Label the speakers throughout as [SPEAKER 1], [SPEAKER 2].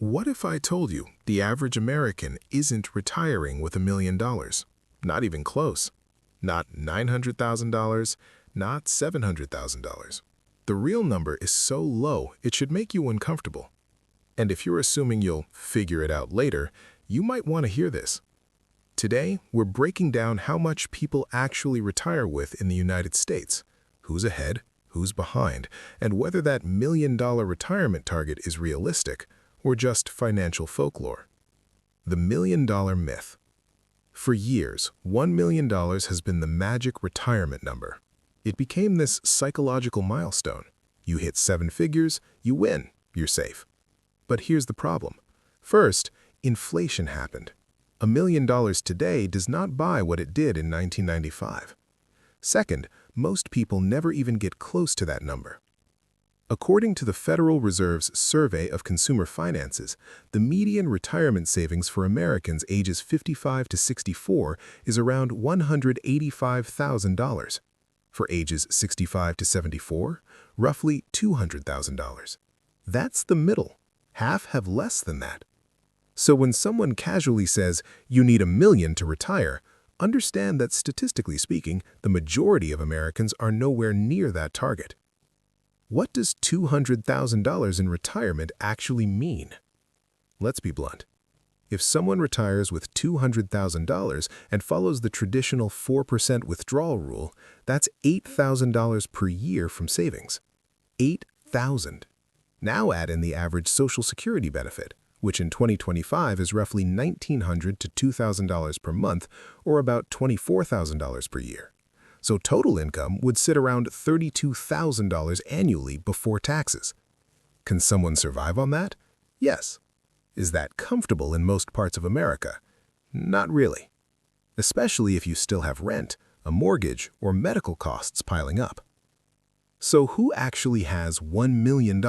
[SPEAKER 1] What if I told you the average American isn't retiring with $1 million? Not even close. Not $900,000, not $700,000. The real number is so low it should make you uncomfortable. And if you're assuming you'll figure it out later, you might want to hear this. Today, we're breaking down how much people actually retire with in the United States, who's ahead, who's behind, and whether that $1 million retirement target is realistic or just financial folklore. The $1 million myth. For years, $1 million has been the magic retirement number. It became this psychological milestone. You hit 7 figures, you win, you're safe. But here's the problem. First, inflation happened. $1 million today does not buy what it did in 1995. Second, most people never even get close to that number. According to the Federal Reserve's Survey of Consumer Finances, the median retirement savings for Americans ages 55 to 64 is around $185,000. For ages 65 to 74, roughly $200,000. That's the middle. Half have less than that. So when someone casually says, you need $1 million to retire, understand that statistically speaking, the majority of Americans are nowhere near that target. What does $200,000 in retirement actually mean? Let's be blunt. If someone retires with $200,000 and follows the traditional 4% withdrawal rule, that's $8,000 per year from savings. $8,000. Now add in the average Social Security benefit, which in 2025 is roughly $1,900 to $2,000 per month, or about $24,000 per year. So total income would sit around $32,000 annually before taxes. Can someone survive on that? Yes. Is that comfortable in most parts of America? Not really. Especially if you still have rent, a mortgage, or medical costs piling up. So who actually has $1 million?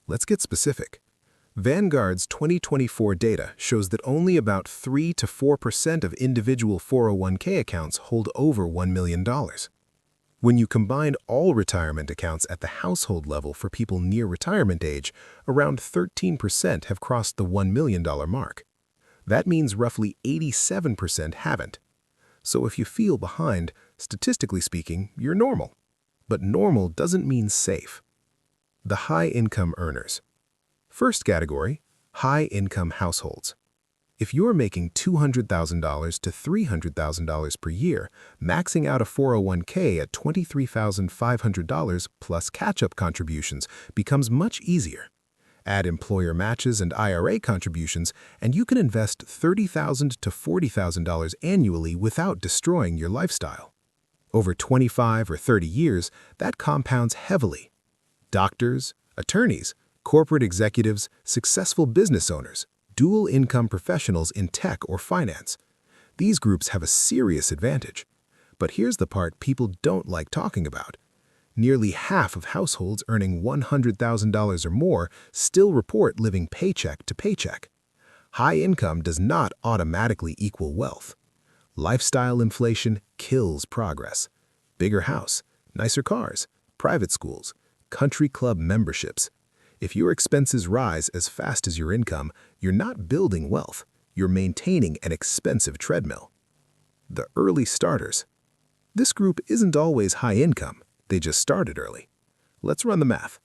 [SPEAKER 1] Let's get specific. Vanguard's 2024 data shows that only about 3 to 4% of individual 401k accounts hold over $1 million. When you combine all retirement accounts at the household level for people near retirement age, around 13% have crossed the $1 million mark. That means roughly 87% haven't. So if you feel behind, statistically speaking, you're normal. But normal doesn't mean safe. The high-income earners. First category, high-income households. If you're making $200,000 to $300,000 per year, maxing out a 401k at $23,500 plus catch-up contributions becomes much easier. Add employer matches and IRA contributions, and you can invest $30,000 to $40,000 annually without destroying your lifestyle. Over 25 or 30 years, that compounds heavily. Doctors, attorneys, corporate executives, successful business owners, dual income professionals in tech or finance. These groups have a serious advantage. But here's the part people don't like talking about. Nearly half of households earning $100,000 or more still report living paycheck to paycheck. High income does not automatically equal wealth. Lifestyle inflation kills progress. Bigger house, nicer cars, private schools, country club memberships. If your expenses rise as fast as your income, you're not building wealth, you're maintaining an expensive treadmill. The early starters. This group isn't always high income, they just started early. Let's run the math.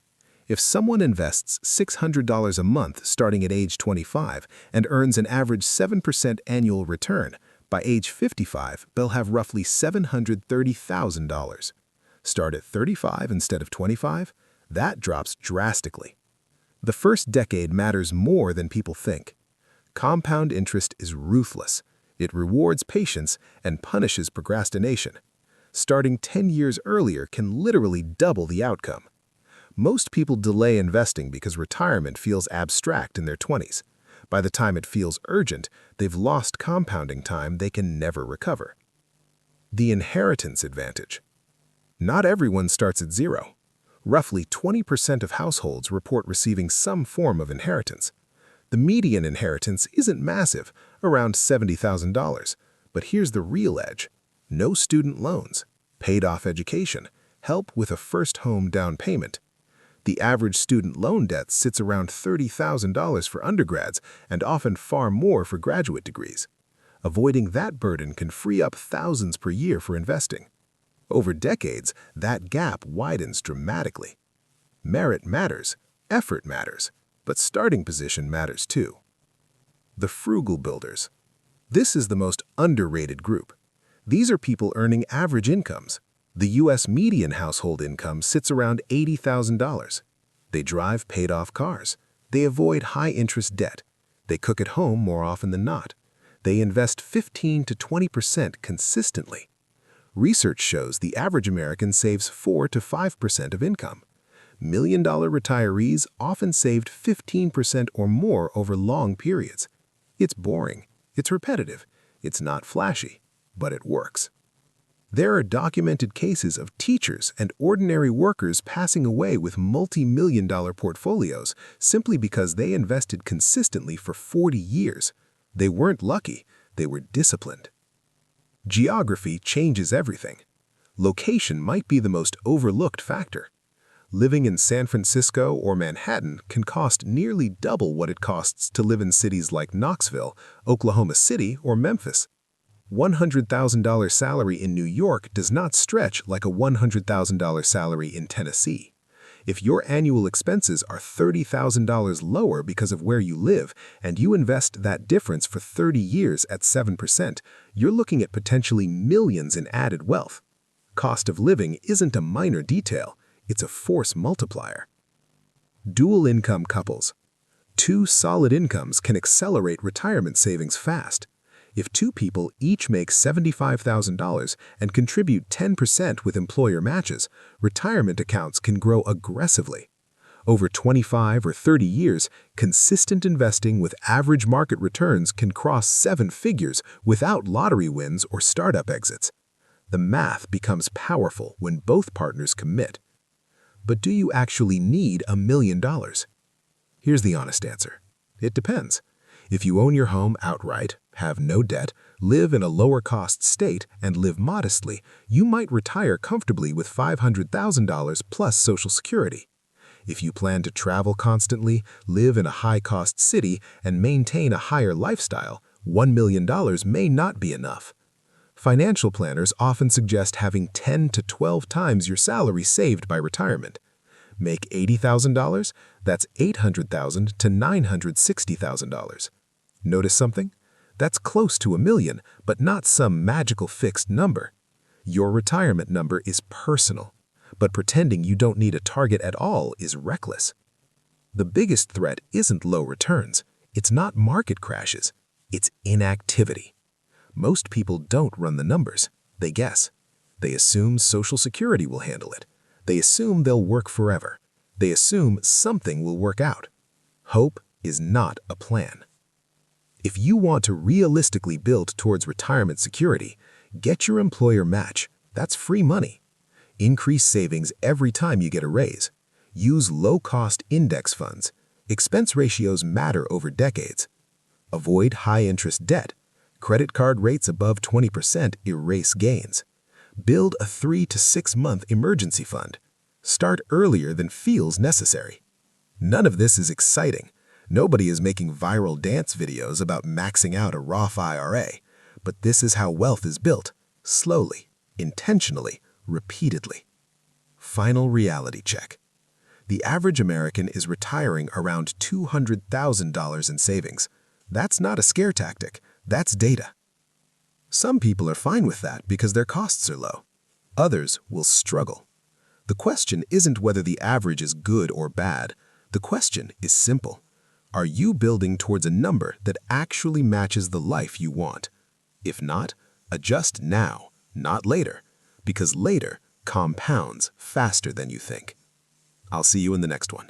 [SPEAKER 1] If someone invests $600 a month starting at age 25 and earns an average 7% annual return, by age 55, they'll have roughly $730,000. Start at 35 instead of 25? That drops drastically. The first decade matters more than people think. Compound interest is ruthless. It rewards patience and punishes procrastination. Starting 10 years earlier can literally double the outcome. Most people delay investing because retirement feels abstract in their 20s. By the time it feels urgent, they've lost compounding time they can never recover. The inheritance advantage. Not everyone starts at zero. Roughly 20% of households report receiving some form of inheritance. The median inheritance isn't massive, around $70,000. But here's the real edge. No student loans, paid-off education, help with a first home down payment. The average student loan debt sits around $30,000 for undergrads and often far more for graduate degrees. Avoiding that burden can free up thousands per year for investing. Over decades, that gap widens dramatically. Merit matters, effort matters, but starting position matters too. The Frugal Builders. This is the most underrated group. These are people earning average incomes. The U.S. median household income sits around $80,000. They drive paid-off cars. They avoid high-interest debt. They cook at home more often than not. They invest 15 to 20% consistently. Research shows the average American saves 4 to 5% of income. Million-dollar retirees often saved 15% or more over long periods. It's boring. It's repetitive. It's not flashy, but it works. There are documented cases of teachers and ordinary workers passing away with multi-million-dollar portfolios simply because they invested consistently for 40 years. They weren't lucky, they were disciplined. Geography changes everything. Location might be the most overlooked factor. Living in San Francisco or Manhattan can cost nearly double what it costs to live in cities like Knoxville, Oklahoma City, or Memphis. $100,000 salary in New York does not stretch like a $100,000 salary in Tennessee. If your annual expenses are $30,000 lower because of where you live and you invest that difference for 30 years at 7%, you're looking at potentially millions in added wealth. Cost of living isn't a minor detail, it's a force multiplier. Dual income couples. Two solid incomes can accelerate retirement savings fast. If two people each make $75,000 and contribute 10% with employer matches, retirement accounts can grow aggressively. Over 25 or 30 years, consistent investing with average market returns can cross 7 figures without lottery wins or startup exits. The math becomes powerful when both partners commit. But do you actually need $1 million? Here's the honest answer. It depends. If you own your home outright, have no debt, live in a lower-cost state, and live modestly, you might retire comfortably with $500,000 plus Social Security. If you plan to travel constantly, live in a high-cost city, and maintain a higher lifestyle, $1 million may not be enough. Financial planners often suggest having 10 to 12 times your salary saved by retirement. Make $80,000? That's $800,000 to $960,000. Notice something? That's close to $1 million, but not some magical fixed number. Your retirement number is personal, but pretending you don't need a target at all is reckless. The biggest threat isn't low returns. It's not market crashes. It's inactivity. Most people don't run the numbers. They guess. They assume Social Security will handle it. They assume they'll work forever. They assume something will work out. Hope is not a plan. If you want to realistically build towards retirement security, get your employer match. That's free money. Increase savings every time you get a raise. Use low-cost index funds. Expense ratios matter over decades. Avoid high-interest debt. Credit card rates above 20% erase gains. Build a 3 to 6 month emergency fund. Start earlier than feels necessary. None of this is exciting. Nobody is making viral dance videos about maxing out a Roth IRA. But this is how wealth is built. Slowly, intentionally, repeatedly. Final reality check. The average American is retiring around $200,000 in savings. That's not a scare tactic. That's data. Some people are fine with that because their costs are low. Others will struggle. The question isn't whether the average is good or bad. The question is simple. Are you building towards a number that actually matches the life you want? If not, adjust now, not later, because later compounds faster than you think. I'll see you in the next one.